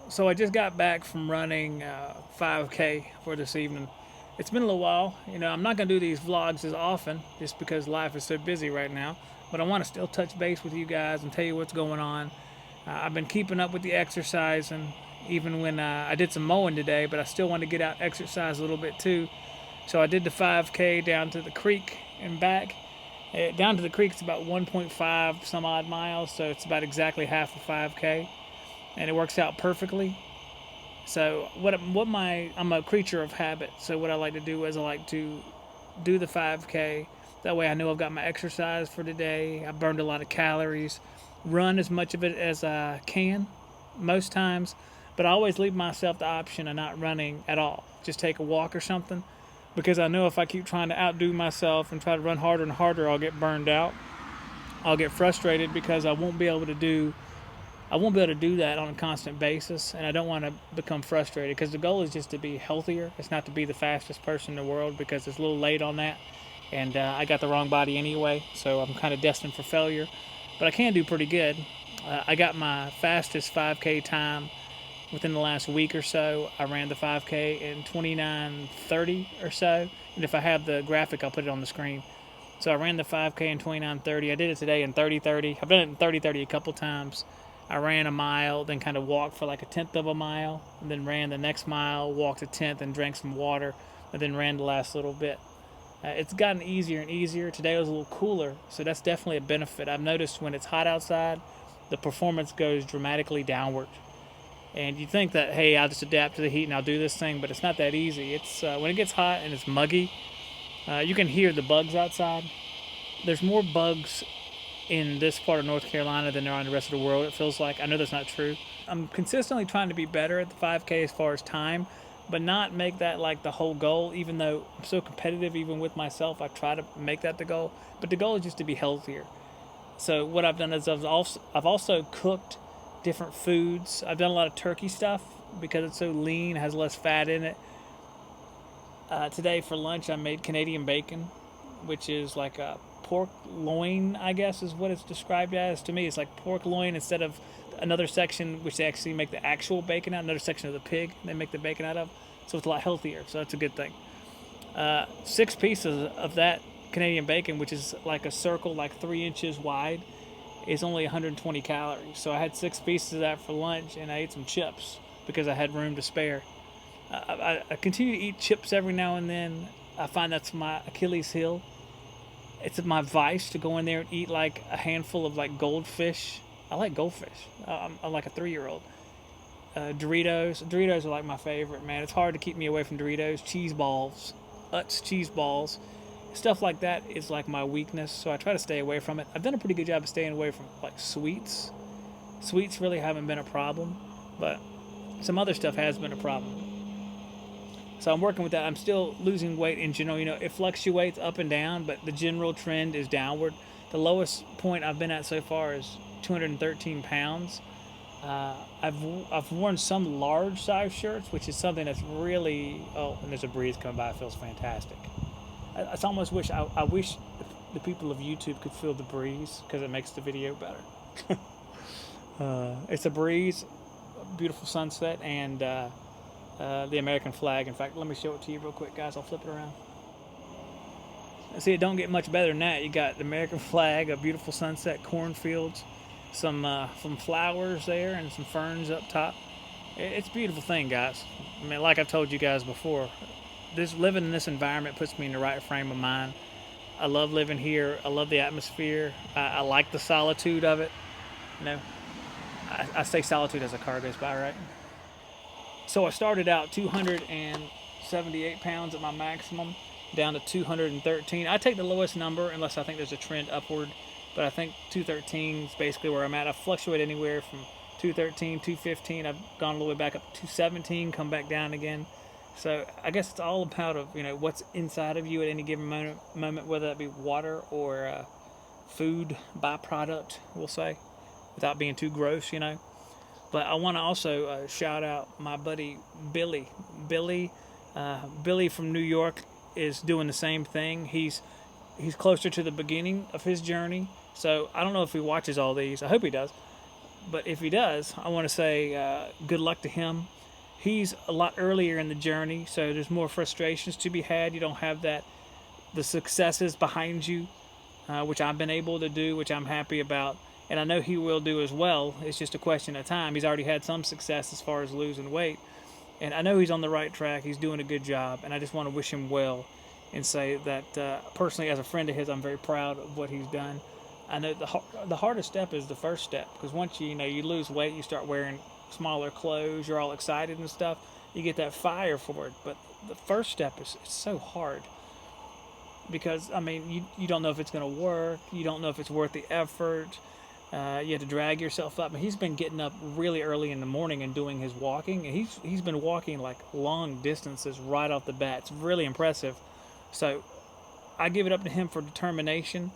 So I just got back from running 5K for this evening. It's been a little while. I'm not going to do these vlogs as often just because life is so busy right now. But I want to still touch base with you guys and tell you what's going on. I've been keeping up with the exercise, and even when I did some mowing today, but I still want to get out exercise a little bit too. So I did the 5K down to the creek and back. Down to the creek, it's about 1.5 some odd miles, so it's about exactly half a 5K, and it works out perfectly. So I'm a creature of habit. So what I like to do is I like to do the 5K. That way I know I've got my exercise for the day. I burned a lot of calories. Run as much of it as I can, most times, but I always leave myself the option of not running at all. Just take a walk or something, because I know if I keep trying to outdo myself and try to run harder and harder, I'll get burned out. I'll get frustrated because I won't be able to do that on a constant basis, and I don't want to become frustrated because the goal is just to be healthier. It's not to be the fastest person in the world because it's a little late on that, and I got the wrong body anyway, so I'm kind of destined for failure. But I can do pretty good. I got my fastest 5K time within the last week or so. I ran the 5K in 29:30 or so, and if I have the graphic, I'll put it on the screen. So I ran the 5K in 29:30. I did it today in 30:30. I've done it in 30:30 a couple times. I ran a mile, then kind of walked for like a tenth of a mile, and then ran the next mile, walked a tenth, and drank some water, and then ran the last little bit. It's gotten easier and easier. Today was a little cooler, so that's definitely a benefit. I've noticed when it's hot outside, the performance goes dramatically downward. And you think that, hey, I'll just adapt to the heat and I'll do this thing, but it's not that easy. It's when it gets hot and it's muggy, you can hear the bugs outside. There's more bugs in this part of North Carolina than there are in the rest of the world, it feels like. I know that's not true. I'm consistently trying to be better at the 5K as far as time, but not make that like the whole goal, even though I'm so competitive, even with myself. I try to make that the goal, but the goal is just to be healthier. So what I've done is I've also cooked different foods. I've done a lot of turkey stuff because it's so lean, has less fat in it. Today for lunch, I made Canadian bacon, which is like a pork loin, I guess is what it's described as. To me, it's like pork loin instead of another section, which they actually make the actual bacon out, another section of the pig they make the bacon out of. So it's a lot healthier, so that's a good thing. 6 pieces of that Canadian bacon, which is like a circle, like 3 inches wide, is only 120 calories. So I had 6 pieces of that for lunch, and I ate some chips because I had room to spare. I continue to eat chips every now and then. I find that's my Achilles heel. It's my vice to go in there and eat like a handful of like goldfish. I like goldfish. I'm like a 3-year-old. Doritos. Doritos are like my favorite, man. It's hard to keep me away from Doritos. Cheese balls. Utz cheese balls. Stuff like that is like my weakness, so I try to stay away from it. I've done a pretty good job of staying away from like sweets. Sweets really haven't been a problem, but some other stuff has been a problem. So I'm working with that. I'm still losing weight in general. It fluctuates up and down, but the general trend is downward. The lowest point I've been at so far is 213 pounds. I've worn some large size shirts, which is something that's really, oh, and there's a breeze coming by. It feels fantastic. I almost wish the people of YouTube could feel the breeze because it makes the video better. It's a breeze, a beautiful sunset, and the American flag. In fact, let me show it to you real quick, guys. I'll flip it around. See, it don't get much better than that. You got the American flag, a beautiful sunset, cornfields, some flowers there, and some ferns up top. It's a beautiful thing, guys. I mean, like I've told you guys before, this living in this environment puts me in the right frame of mind. I love living here. I love the atmosphere. I like the solitude of it. You know, I say solitude as a car goes by, right? So I started out 278 pounds at my maximum, down to 213. I take the lowest number unless I think there's a trend upward, but I think 213 is basically where I'm at. I fluctuate anywhere from 213, 215. I've gone all the way back up to 217, come back down again. So I guess it's all about what's inside of you at any given moment, whether that be water or food byproduct, we'll say, without being too gross. But I want to also shout out my buddy Billy. Billy from New York is doing the same thing. He's closer to the beginning of his journey. So I don't know if he watches all these. I hope he does. But if he does, I want to say good luck to him. He's a lot earlier in the journey, so there's more frustrations to be had. You don't have the successes behind you, which I've been able to do, which I'm happy about. And I know he will do as well. It's just a question of time. He's already had some success as far as losing weight. And I know he's on the right track. He's doing a good job. And I just want to wish him well and say that personally, as a friend of his, I'm very proud of what he's done. I know the hardest step is the first step, because once you lose weight, you start wearing smaller clothes, you're all excited and stuff. You get that fire for it. But the first step is it's so hard because I mean you don't know if it's going to work. You don't know if it's worth the effort. You have to drag yourself up. And he's been getting up really early in the morning and doing his walking. And he's been walking like long distances right off the bat. It's really impressive. So I give it up to him for determination.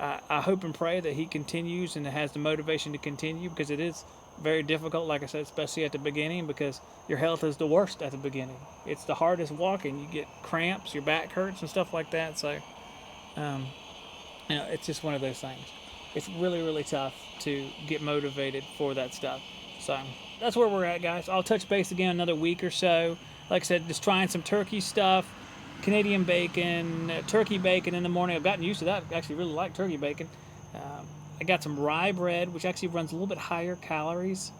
I hope and pray that he continues and has the motivation to continue, because it is very difficult, like I said, especially at the beginning, because your health is the worst at the beginning. It's the hardest walking. You get cramps, your back hurts and stuff like that. So, it's just one of those things. It's really, really tough to get motivated for that stuff. So that's where we're at, guys. I'll touch base again another week or so. Like I said, just trying some turkey stuff. Canadian bacon, turkey bacon in the morning. I've gotten used to that. I actually really like turkey bacon. I got some rye bread, which actually runs a little bit higher calories.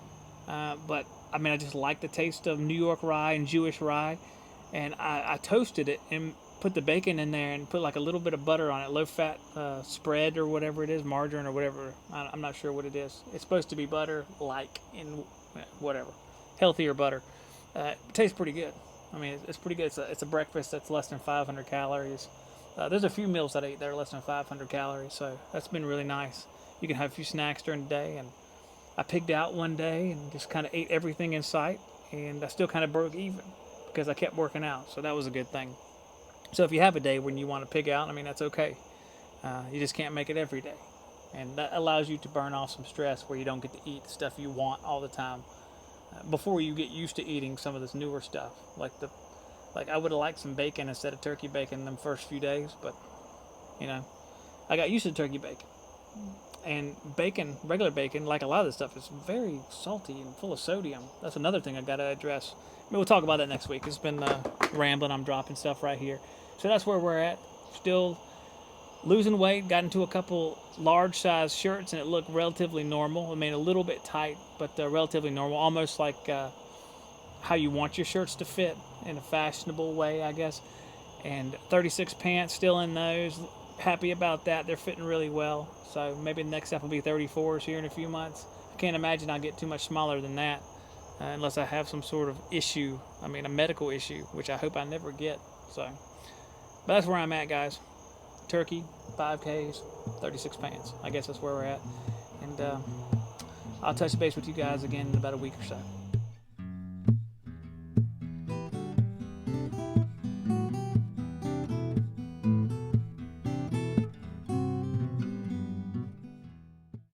But, I mean, I just like the taste of New York rye and Jewish rye. And I toasted it and put the bacon in there and put like a little bit of butter on it, low-fat spread or whatever it is, margarine or whatever. I'm not sure what it is. It's supposed to be butter-like in whatever. Healthier butter. It tastes pretty good. I mean, it's pretty good. It's a breakfast that's less than 500 calories. There's a few meals that I eat that are less than 500 calories, so that's been really nice. You can have a few snacks during the day, and I pigged out one day and just kind of ate everything in sight, and I still kind of broke even because I kept working out, so that was a good thing. So if you have a day when you want to pig out, I mean, that's okay. You just can't make it every day, and that allows you to burn off some stress where you don't get to eat the stuff you want all the time. Before you get used to eating some of this newer stuff, like I would have liked some bacon instead of turkey bacon them first few days, but I got used to turkey bacon. And bacon, regular bacon, like a lot of this stuff, is very salty and full of sodium. That's another thing I got to address. I mean, we'll talk about that next week. It's been rambling. I'm dropping stuff right here. So that's where we're at. Still losing weight. Got into a couple large size shirts, and it looked relatively normal. I mean, a little bit tight, but relatively normal. Almost like how you want your shirts to fit in a fashionable way, I guess. And 36 pants, still in those. Happy about that. They're fitting really well. So maybe the next step will be 34s here in a few months. I can't imagine I'll get too much smaller than that unless I have some sort of issue. I mean, a medical issue, which I hope I never get. So, but that's where I'm at, guys. Turkey, 5Ks, 36 pants. I guess that's where we're at. And I'll touch base with you guys again in about a week or so.